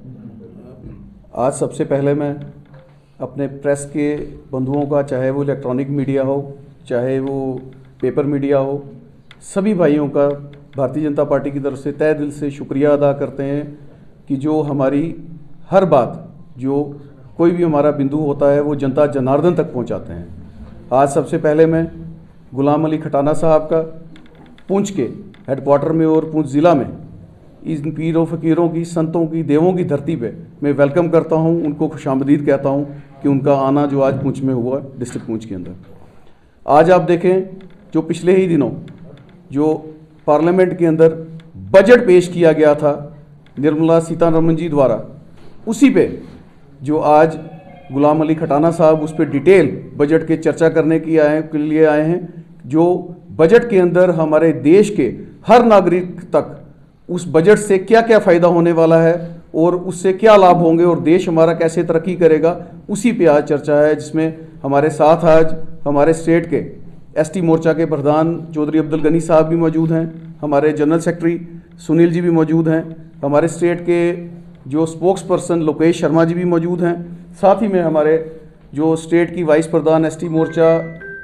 आज सबसे पहले मैं अपने प्रेस के बंधुओं का, चाहे वो इलेक्ट्रॉनिक मीडिया हो, चाहे वो पेपर मीडिया हो, सभी भाइयों का भारतीय जनता पार्टी की तरफ से तहे दिल से शुक्रिया अदा करते हैं कि जो हमारी हर बात, जो कोई भी हमारा बिंदु होता है, वो जनता जनार्दन तक पहुंचाते हैं। आज सबसे पहले मैं गुलाम अली खटाना साहब का पुंछ के हेडक्वार्टर में और पुंछ ज़िला में इन पीरों फ़कीरों की, संतों की, देवों की धरती पे मैं वेलकम करता हूं, उनको खुशामदीद कहता हूं कि उनका आना जो आज पुंछ में हुआ, डिस्ट्रिक्ट पुंछ के अंदर। आज आप देखें, जो पिछले ही दिनों जो पार्लियामेंट के अंदर बजट पेश किया गया था निर्मला सीतारमण जी द्वारा, उसी पे जो आज गुलाम अली खटाना साहब उस पर डिटेल बजट के चर्चा करने के लिए आए हैं। जो बजट के अंदर हमारे देश के हर नागरिक तक उस बजट से क्या क्या फ़ायदा होने वाला है और उससे क्या लाभ होंगे और देश हमारा कैसे तरक्की करेगा, उसी पे आज चर्चा है। जिसमें हमारे साथ आज हमारे स्टेट के एसटी मोर्चा के प्रधान चौधरी अब्दुल गनी साहब भी मौजूद हैं, हमारे जनरल सेक्रेटरी सुनील जी भी मौजूद हैं, हमारे स्टेट के जो स्पोक्स पर्सन लोकेश शर्मा जी भी मौजूद हैं, साथ ही में हमारे जो स्टेट की वाइस प्रधान एसटी मोर्चा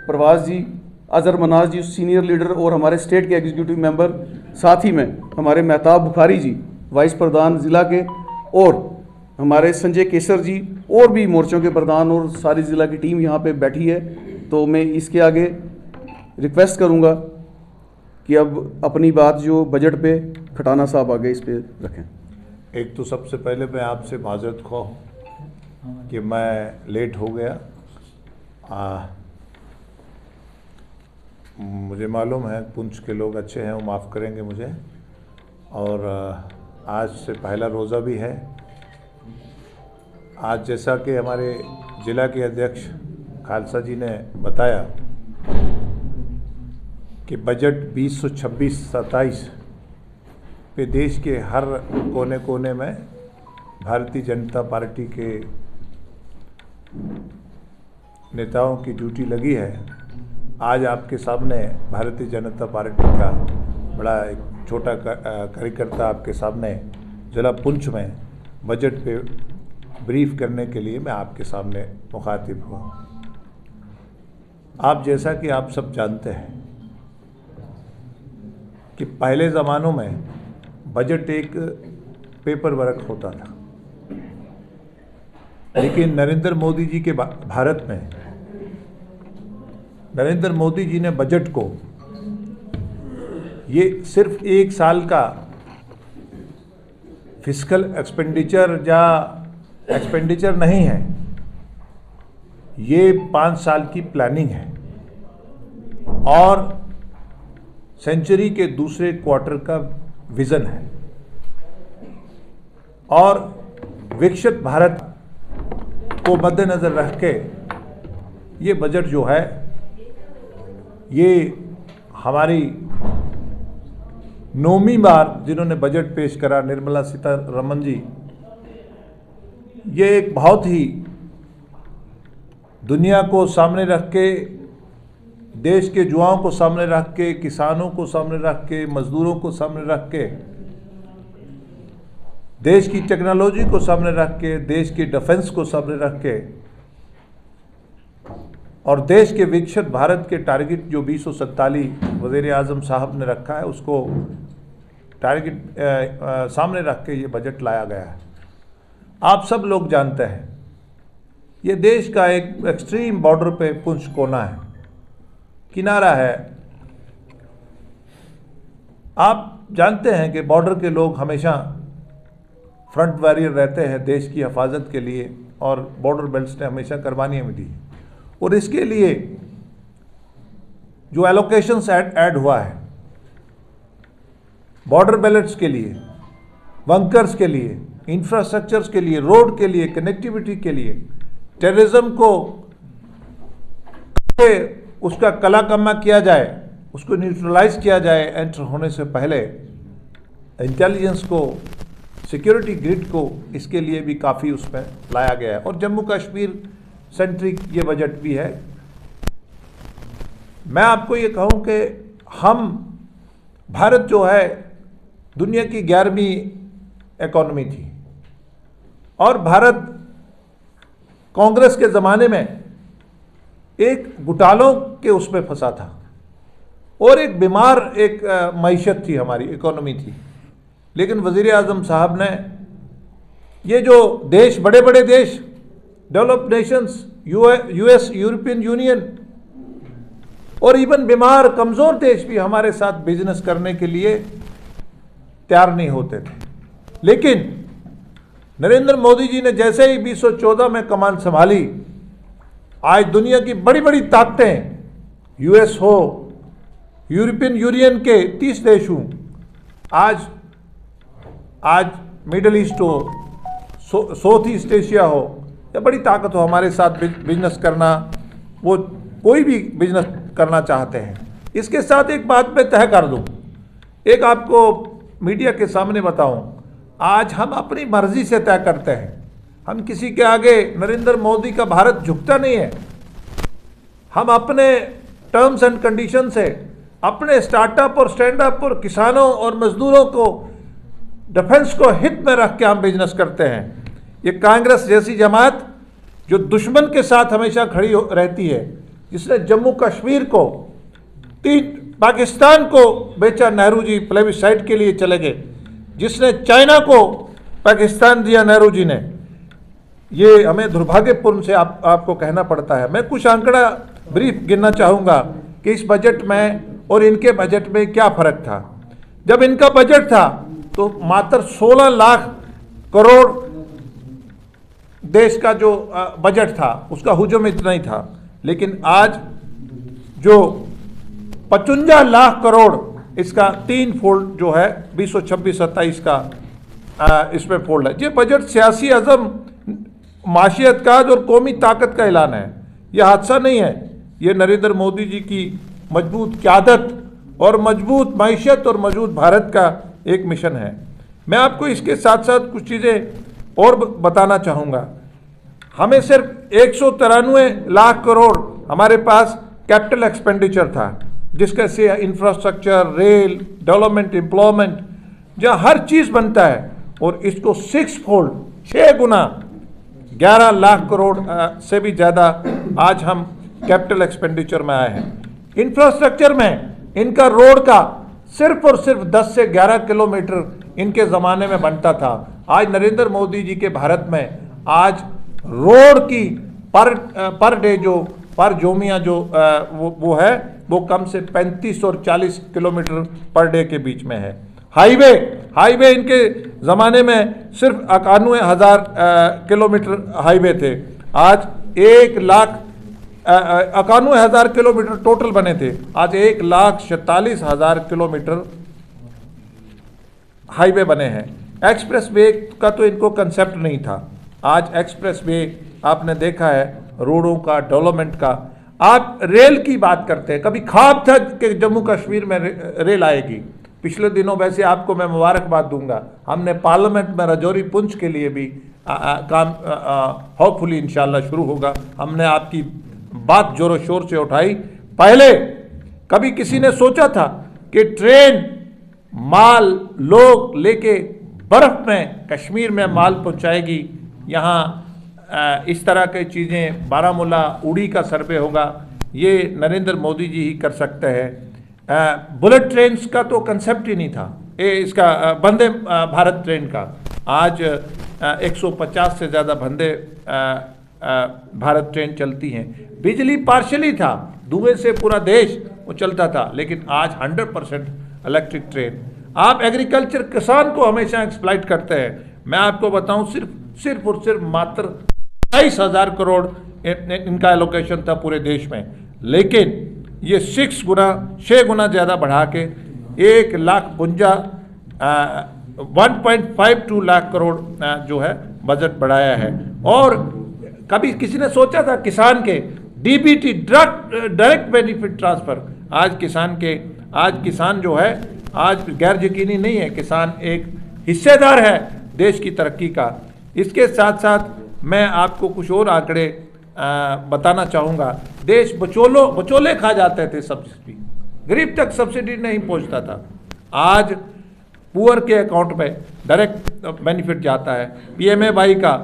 प्रवास जी, अजहर मनाज जी सीनियर लीडर और हमारे स्टेट के एग्जीक्यूटिव मेंबर, साथ ही में हमारे मेहताब बुखारी जी वाइस प्रधान ज़िला के, और हमारे संजय केसर जी और भी मोर्चों के प्रधान और सारी ज़िला की टीम यहाँ पे बैठी है। तो मैं इसके आगे रिक्वेस्ट करूँगा कि अब अपनी बात जो बजट पे खटाना साहब आगे इस पे रखें। एक तो सबसे पहले मैं आपसे माजरत ख्वाह हूँ कि मैं लेट हो गया। मुझे मालूम है पुंछ के लोग अच्छे हैं, वो माफ़ करेंगे मुझे। और आज से पहला रोज़ा भी है। आज जैसा कि हमारे ज़िला के अध्यक्ष खालसा जी ने बताया कि बजट 2026-27 पे देश के हर कोने कोने में भारतीय जनता पार्टी के नेताओं की ड्यूटी लगी है। आज आपके सामने भारतीय जनता पार्टी का बड़ा एक छोटा कार्यकर्ता आपके सामने ज़िला पुंछ में बजट पे ब्रीफ करने के लिए मैं आपके सामने मुखातिब हुआ। आप जैसा कि आप सब जानते हैं कि पहले ज़मानों में बजट एक पेपर वर्क होता था, लेकिन नरेंद्र मोदी जी के भारत में नरेंद्र मोदी जी ने बजट को ये सिर्फ एक साल का फिस्कल एक्सपेंडिचर नहीं है, ये 5 साल की प्लानिंग है और सेंचुरी के दूसरे क्वार्टर का विज़न है। और विकसित भारत को मद्देनज़र रख के ये बजट जो है, ये हमारी 9वीं बार जिन्होंने बजट पेश करा, निर्मला सीतारमण जी, ये एक बहुत ही दुनिया को सामने रख के, देश के युवाओं को सामने रख के, किसानों को सामने रख के, मजदूरों को सामने रख के, देश की टेक्नोलॉजी को सामने रख के, देश के डिफेंस को सामने रख के और देश के विकसित भारत के टारगेट जो 2047 वज़ीर आज़म साहब ने रखा है, उसको टारगेट सामने रख के ये बजट लाया गया है। आप सब लोग जानते हैं ये देश का एक एक्सट्रीम बॉर्डर पे पुंछ कोना है, किनारा है। आप जानते हैं कि बॉर्डर के लोग हमेशा फ्रंट वॉरियर रहते हैं देश की हिफाजत के लिए, और बॉर्डर बेल्ट्स ने हमेशा कुर्बानियाँ भी दी। और इसके लिए जो एलोकेशंस ऐड हुआ है बॉर्डर बेल्ट्स के लिए, बंकर्स के लिए, इंफ्रास्ट्रक्चर्स के लिए, रोड के लिए, कनेक्टिविटी के लिए, टेररिज्म को उसका कलाकम्मा किया जाए, उसको न्यूट्रलाइज किया जाए एंटर होने से पहले, इंटेलिजेंस को, सिक्योरिटी ग्रिड को, इसके लिए भी काफ़ी उसमें लाया गया है। और जम्मू कश्मीर सेंट्रिक ये बजट भी है। मैं आपको ये कहूँ कि भारत जो है दुनिया की 11वीं इकॉनमी थी और भारत कांग्रेस के ज़माने में एक घोटालों के उसमें फंसा था और एक बीमार एक मईशत थी, हमारी इकोनॉमी थी। लेकिन वज़ीर आज़म साहब ने ये जो देश, बड़े बड़े देश, developed Nations, US, European union और इवन बीमार कमज़ोर देश भी हमारे साथ बिजनेस करने के लिए तैयार नहीं होते थे। लेकिन नरेंद्र मोदी जी ने जैसे ही 2014 में कमान संभाली, आज दुनिया की बड़ी बड़ी ताकतें, यूएस हो, यूरोपियन यूनियन के 30 देश हों, आज मिडल ईस्ट हो, साउथ ईस्ट एशिया हो, या बड़ी ताकत हो, हमारे साथ बिजनेस करना, वो कोई भी बिजनेस करना चाहते हैं। इसके साथ एक बात मैं तय कर दूं, एक आपको मीडिया के सामने बताऊं, आज हम अपनी मर्जी से तय करते हैं। हम किसी के आगे, नरेंद्र मोदी का भारत झुकता नहीं है। हम अपने टर्म्स एंड कंडीशन से अपने स्टार्टअप और स्टैंड अप और किसानों और मजदूरों को, डिफेंस को हित में रख के हम बिजनेस करते हैं। ये कांग्रेस जैसी जमात जो दुश्मन के साथ हमेशा खड़ी रहती है, जिसने जम्मू कश्मीर को, पाकिस्तान को बेचा, नेहरू जी प्लेबिसाइट के लिए चले गए, जिसने चाइना को पाकिस्तान दिया नेहरू जी ने, ये हमें दुर्भाग्यपूर्ण से आपको कहना पड़ता है। मैं कुछ आंकड़ा ब्रीफ गिनना चाहूँगा कि इस बजट में और इनके बजट में क्या फ़र्क था। जब इनका बजट था तो मात्र 16 लाख करोड़ देश का जो बजट था उसका हुजूम इतना ही था। लेकिन आज जो 55 लाख करोड़, इसका 3 फोल्ड जो है 2026-27 का इसमें फोल्ड है। ये बजट सियासी अज़म, माशियत का और कौमी ताकत का ऐलान है। यह हादसा नहीं है, ये नरेंद्र मोदी जी की मजबूत क़यादत और मजबूत मईशत और मजबूत भारत का एक मिशन है। मैं आपको इसके साथ साथ कुछ चीज़ें और बताना चाहूँगा। हमें सिर्फ 193 लाख करोड़ हमारे पास कैपिटल एक्सपेंडिचर था, जिसका से इंफ्रास्ट्रक्चर, रेल, डेवलपमेंट, एम्प्लॉयमेंट, जहाँ हर चीज़ बनता है, और इसको 6 फोल्ड, 6 गुना, 11 लाख करोड़ से भी ज़्यादा आज हम कैपिटल एक्सपेंडिचर में आए हैं। इंफ्रास्ट्रक्चर में इनका रोड का सिर्फ और सिर्फ 10 से 11 किलोमीटर इनके ज़माने में बनता था। आज नरेंद्र मोदी जी के भारत में आज रोड की पर डे जो पर जोमिया जो वो है, वो कम से 35 और 40 किलोमीटर पर डे के बीच में है। हाईवे इनके ज़माने में सिर्फ 91,000 किलोमीटर हाईवे थे। आज 1,91,000 किलोमीटर टोटल बने थे, आज 1,46,000 किलोमीटर हाईवे बने हैं। एक्सप्रेस वे का तो इनको कंसेप्ट नहीं था। आज एक्सप्रेस वे आपने देखा है, रोडों का, डेवलपमेंट का। आप रेल की बात करते हैं, कभी ख्वाब था कि जम्मू कश्मीर में रेल आएगी। पिछले दिनों वैसे आपको मैं मुबारकबाद दूंगा, हमने पार्लियामेंट में राजौरी पुंछ के लिए भी काम होपफुली इंशाल्लाह शुरू होगा। हमने आपकी बात जोरों शोर से उठाई। पहले कभी किसी ने सोचा था कि ट्रेन माल लोग लेके बर्फ में कश्मीर में माल पहुंचाएगी? यहाँ इस तरह की चीज़ें, बारामूला, उड़ी का सर्वे होगा, ये नरेंद्र मोदी जी ही कर सकते हैं। बुलेट ट्रेन्स का तो कंसेप्ट ही नहीं था, इसका वंदे भारत ट्रेन का। आज 150 से ज़्यादा वंदे भारत ट्रेन चलती हैं। बिजली पार्शली था, धुएं से पूरा देश वो चलता था, लेकिन आज 100% इलेक्ट्रिक ट्रेन। आप एग्रीकल्चर, किसान को हमेशा एक्सप्लॉइट करते हैं। मैं आपको बताऊं, सिर्फ और सिर्फ मात्र 22,000 करोड़ इनका एलोकेशन था पूरे देश में, लेकिन ये 6 गुना ज़्यादा बढ़ा के 1,52 लाख करोड़ जो है बजट बढ़ाया है। और कभी किसी ने सोचा था किसान के डीबीटी, डायरेक्ट बेनिफिट ट्रांसफर, आज किसान जो है आज गैर यकीनी नहीं है, किसान एक हिस्सेदार है देश की तरक्की का। इसके साथ साथ मैं आपको कुछ और आंकड़े बताना चाहूँगा। देश बचोले खा जाते थे सब्सिडी, गरीब तक सब्सिडी नहीं पहुँचता था। आज पुअर के अकाउंट में डायरेक्ट बेनिफिट जाता है। PMAY का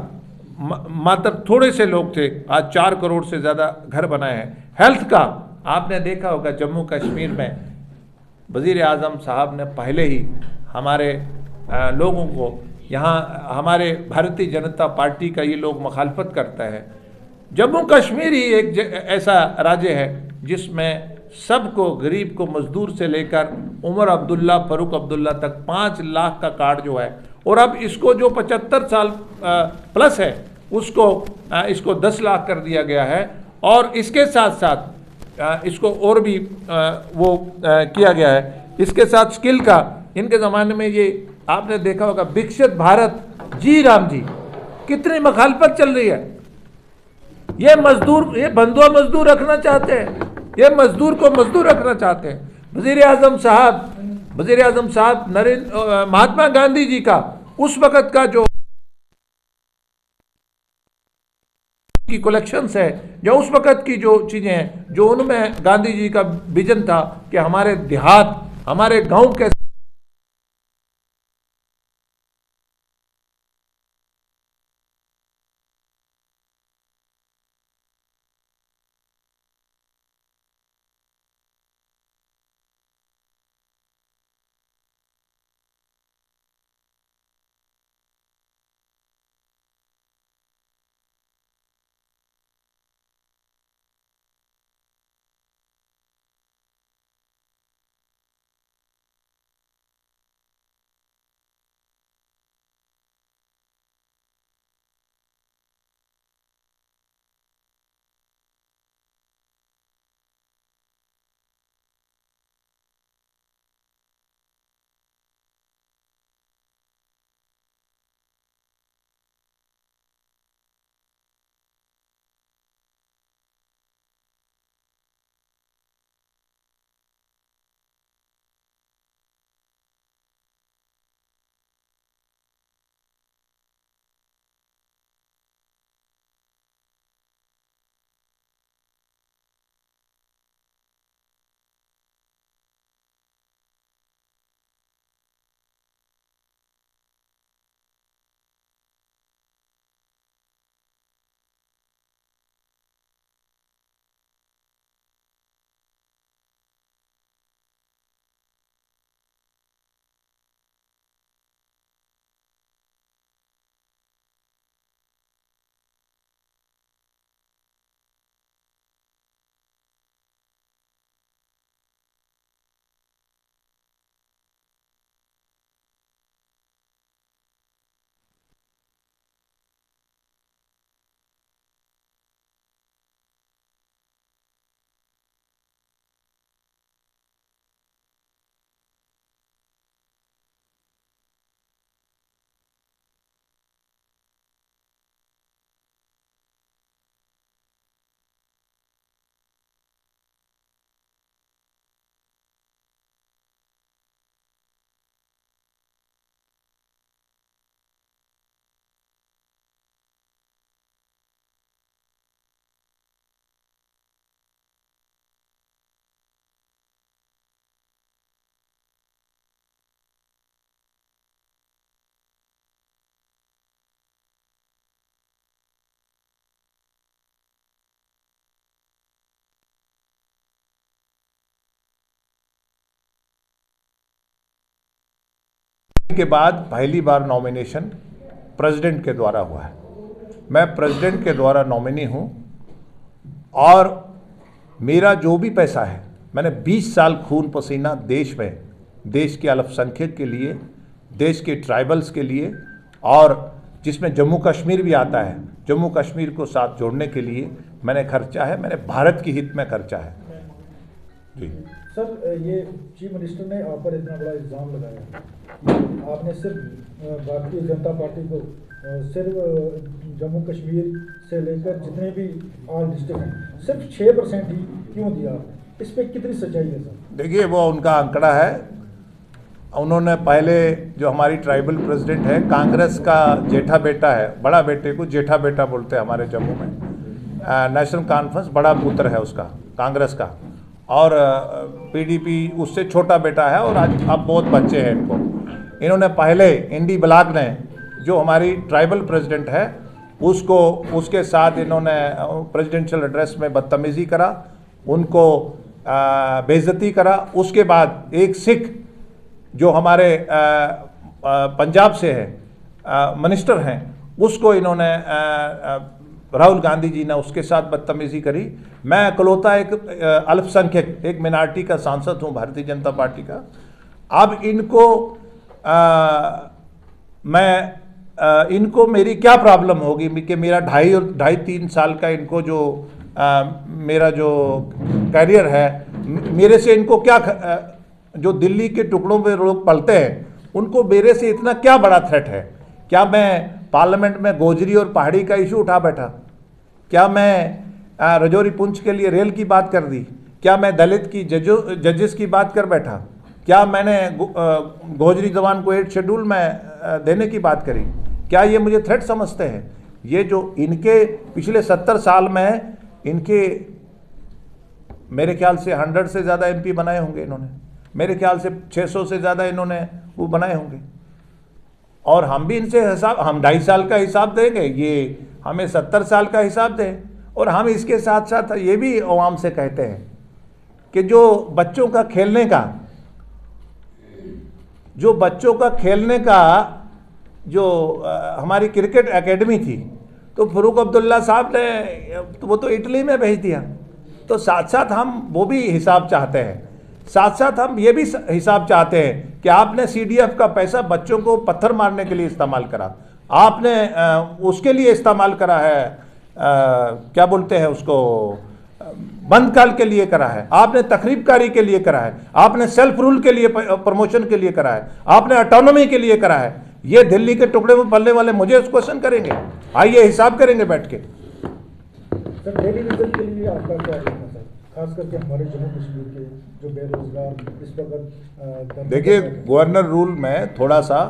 मात्र थोड़े से लोग थे, आज 4 करोड़ से ज़्यादा घर बनाए हैं। हेल्थ का आपने देखा होगा, जम्मू कश्मीर में वज़ीर आज़म साहब ने पहले ही हमारे लोगों को, यहाँ हमारे भारतीय जनता पार्टी का ये लोग मुखालफत करता है, जम्मू कश्मीर ही एक ऐसा राज्य है जिसमें सबको, गरीब को, मजदूर से लेकर उमर अब्दुल्ला, फ़ारूक अब्दुल्ला तक 5 लाख का कार्ड जो है, और अब इसको जो 75 साल प्लस है इसको 10 लाख कर दिया गया है। और इसके साथ साथ इसको और भी किया गया है। इसके साथ स्किल का, इनके ज़माने में ये आपने देखा होगा विकसित भारत, जी राम जी, कितनी मुखालफत चल रही है। ये मजदूर, ये बंधुआ मजदूर रखना चाहते हैं, ये मजदूर को मजदूर रखना चाहते हैं। वज़ीर आज़म साहब महात्मा गांधी जी का उस वक़्त का जो की कलेक्शंस है, जो उस वक़्त की जो चीज़ें हैं, जो उनमें गांधी जी का विजन था कि हमारे देहात, हमारे गांव के के बाद पहली बार नॉमिनेशन प्रेसिडेंट के द्वारा हुआ है। मैं प्रेसिडेंट के द्वारा नॉमिनी हूं और मेरा जो भी पैसा है, मैंने 20 साल खून पसीना देश में, देश के अल्पसंख्यक के लिए, देश के ट्राइबल्स के लिए, और जिसमें जम्मू कश्मीर भी आता है, जम्मू कश्मीर को साथ जोड़ने के लिए मैंने खर्चा है, मैंने भारत के हित में खर्चा है। जी सर, ये चीफ मिनिस्टर ने आप पर इतना बड़ा इल्ज़ाम लगाया, आपने सिर्फ भारतीय जनता पार्टी को सिर्फ जम्मू कश्मीर से लेकर जितने भी ऑल डिस्ट्रिक्ट हैं सिर्फ 6% ही क्यों दिया, इस पर कितनी सच्चाई है सर? देखिए, वो उनका आंकड़ा है। उन्होंने पहले जो हमारी ट्राइबल प्रेसिडेंट है, कांग्रेस का जेठा बेटा है, बड़ा बेटे को जेठा बेटा बोलते हैं हमारे जम्मू में, नेशनल कॉन्फ्रेंस बड़ा पुत्र है उसका, कांग्रेस का, और PDP उससे छोटा बेटा है, और आज अब बहुत बच्चे हैं इनको। इन्होंने पहले इंडी ब्लॉक ने जो हमारी ट्राइबल प्रेसिडेंट है उसको, उसके साथ इन्होंने प्रेसिडेंशियल एड्रेस में बदतमीज़ी करा, उनको बेइज्जती करा। उसके बाद एक सिख जो हमारे पंजाब से है मिनिस्टर हैं, उसको इन्होंने राहुल गांधी जी ने उसके साथ बदतमीज़ी करी। मैं इकलौता एक अल्पसंख्यक, एक मिनार्टी का सांसद हूँ भारतीय जनता पार्टी का। अब इनको मेरी क्या प्रॉब्लम होगी कि मेरा ढाई तीन साल का इनको जो मेरा जो करियर है, मेरे से इनको क्या जो दिल्ली के टुकड़ों में लोग पलते हैं उनको मेरे से इतना क्या बड़ा थ्रेट है? क्या मैं पार्लियामेंट में गोजरी और पहाड़ी का इशू उठा बैठा? क्या मैं रजौरी पुंछ के लिए रेल की बात कर दी? क्या मैं दलित की जजेस की बात कर बैठा? क्या मैंने गोजरी जवान को 8 शेड्यूल में देने की बात करी? क्या ये मुझे थ्रेट समझते हैं? ये जो इनके पिछले 70 साल में इनके मेरे ख्याल से 100 से ज़्यादा MP बनाए होंगे इन्होंने, मेरे ख्याल से 600 से ज़्यादा इन्होंने वो बनाए होंगे। और हम भी इनसे हिसाब, हम 2.5 साल का हिसाब देंगे, ये हमें 70 साल का हिसाब दें। और हम इसके साथ साथ ये भी अवाम से कहते हैं कि जो बच्चों का खेलने का जो हमारी क्रिकेट एकेडमी थी, तो फरूक अब्दुल्ला साहब ने वो तो इटली में भेज दिया। तो साथ साथ हम वो भी हिसाब चाहते हैं, साथ साथ हम ये भी हिसाब चाहते हैं कि आपने CDF का पैसा बच्चों को पत्थर मारने के लिए इस्तेमाल करा, आपने उसके लिए इस्तेमाल करा है, क्या बोलते हैं उसको, बंदकाल के लिए करा है, आपने तकरीबकारी के लिए करा है, आपने सेल्फ रूल के लिए, प्रमोशन के लिए करा है, आपने ऑटोनॉमी के लिए करा है। ये दिल्ली के टुकड़े में पलने वाले मुझे उस क्वेश्चन करेंगे, आइए हिसाब करेंगे बैठ के। सर टेलीविजन के लिए आपका क्या कहना है, खास करके हमारे जम्मू कश्मीर के जो बेरोजगार इस वक्त? देखिए, गवर्नर रूल में थोड़ा सा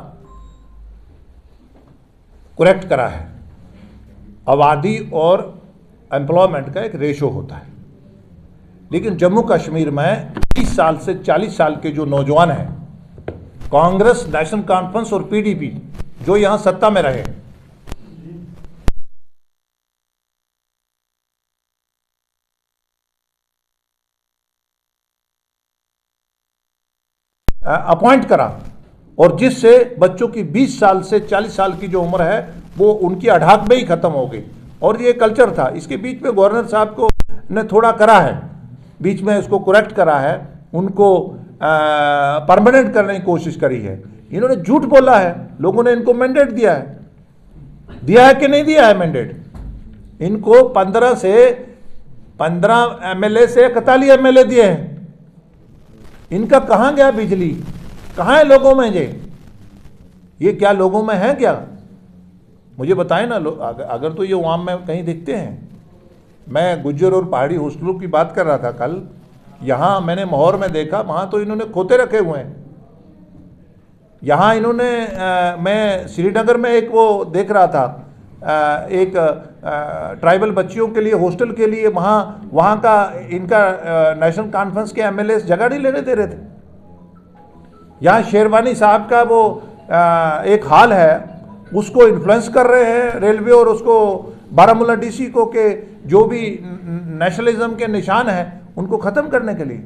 करेक्ट करा है, आबादी और एम्प्लॉयमेंट का एक रेशो होता है। लेकिन जम्मू कश्मीर में 30 साल से 40 साल के जो नौजवान हैं, कांग्रेस, नेशनल कॉन्फ्रेंस और PDP जो यहां सत्ता में रहे, अपॉइंट करा, और जिससे बच्चों की 20 साल से 40 साल की जो उम्र है वो उनकी अढ़ाक में ही खत्म हो गई। और ये कल्चर था, इसके बीच में गवर्नर साहब को ने थोड़ा करा है, बीच में इसको करेक्ट करा है, उनको परमानेंट करने की कोशिश करी है। इन्होंने झूठ बोला है, लोगों ने इनको मैंडेट दिया है कि नहीं दिया है मैंडेट? इनको 15 MLA से 41 MLA दिए हैं। इनका कहाँ गया बिजली? कहाँ है लोगों में? ये क्या लोगों में है क्या? मुझे बताएं ना, अगर तो ये आवाम में कहीं दिखते हैं। मैं गुज्जर और पहाड़ी हॉस्टलों की बात कर रहा था कल, यहाँ मैंने माहौर में देखा, वहाँ तो इन्होंने खोते रखे हुए हैं। यहाँ इन्होंने मैं श्रीनगर में एक वो देख रहा था, एक ट्राइबल बच्चियों के लिए हॉस्टल के लिए वहाँ का इनका नेशनल कॉन्फ्रेंस के MLA जगह नहीं लेने दे रहे थे। यहाँ शेरवानी साहब का वो एक हाल है, उसको इन्फ्लुएंस कर रहे हैं रेलवे और उसको बारामूला DC को के जो भी नेशनलिज्म के निशान हैं उनको ख़त्म करने के लिए।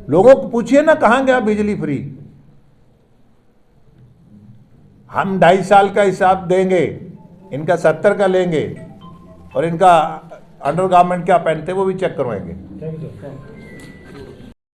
लोगों को पूछिए ना कहाँ गया बिजली फ्री। हम 2.5 साल का हिसाब देंगे, इनका 70 का लेंगे, और इनका अंडरगारमेंट क्या पहनते वो भी चेक करवाएंगे। Thank you sir.